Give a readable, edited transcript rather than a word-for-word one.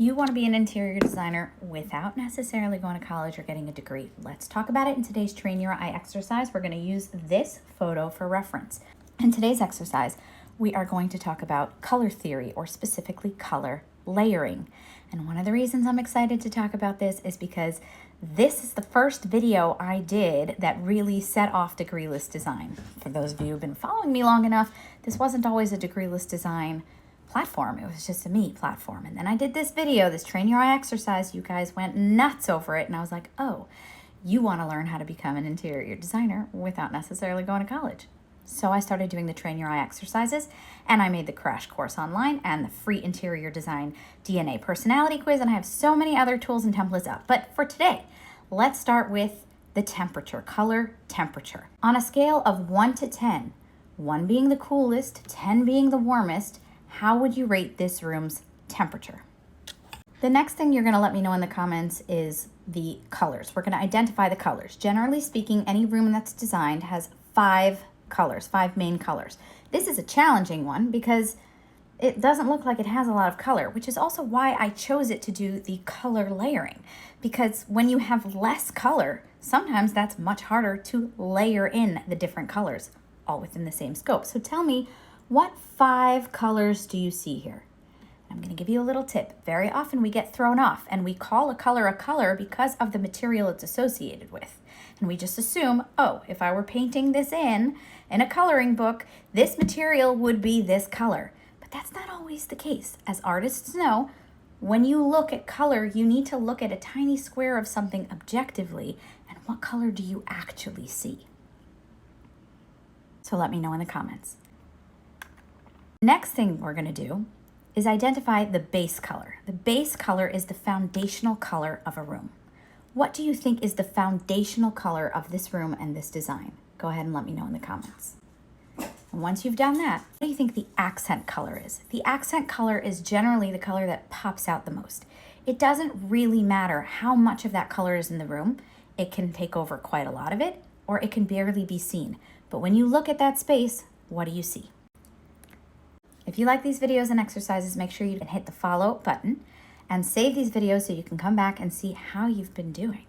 You want to be an interior designer without necessarily going to college or getting a degree. Let's talk about it in today's Train Your Eye exercise. We're going to use this photo for reference. In today's exercise, we are going to talk about color theory, or specifically color layering. And one of the reasons I'm excited to talk about this is because this is the first video I did that really set off degreeless design. For those of you who've been following me long enough, this wasn't always a degreeless design platform. It was just a me platform. And then I did this video, this Train Your Eye exercise. You guys went nuts over it. And I was like, oh, you want to learn how to become an interior designer without necessarily going to college. So I started doing the Train Your Eye exercises, and I made the crash course online and the free interior design DNA personality quiz. And I have so many other tools and templates up. But for today, let's start with the temperature, color temperature. On a scale of 1 to 10, 1 being the coolest, 10 being the warmest, how would you rate this room's temperature? The next thing you're going to let me know in the comments is the colors. We're going to identify the colors. Generally speaking, any room that's designed has 5 colors, 5 main colors. This is a challenging one because it doesn't look like it has a lot of color, which is also why I chose it to do the color layering. Because when you have less color, sometimes that's much harder to layer in the different colors, all within the same scope. So tell me, what 5 colors do you see here? I'm going to give you a little tip. Very often we get thrown off and we call a color because of the material it's associated with. And we just assume, oh, if I were painting this in a coloring book, this material would be this color. But that's not always the case. As artists know, when you look at color, you need to look at a tiny square of something objectively. And what color do you actually see? So let me know in the comments. Next thing we're going to do is identify the base color. The base color is the foundational color of a room. What do you think is the foundational color of this room and this design? Go ahead and let me know in the comments. And once you've done that, what do you think the accent color is? The accent color is generally the color that pops out the most. It doesn't really matter how much of that color is in the room. It can take over quite a lot of it, or it can barely be seen. But when you look at that space, what do you see? If you like these videos and exercises, make sure you hit the follow button and save these videos so you can come back and see how you've been doing.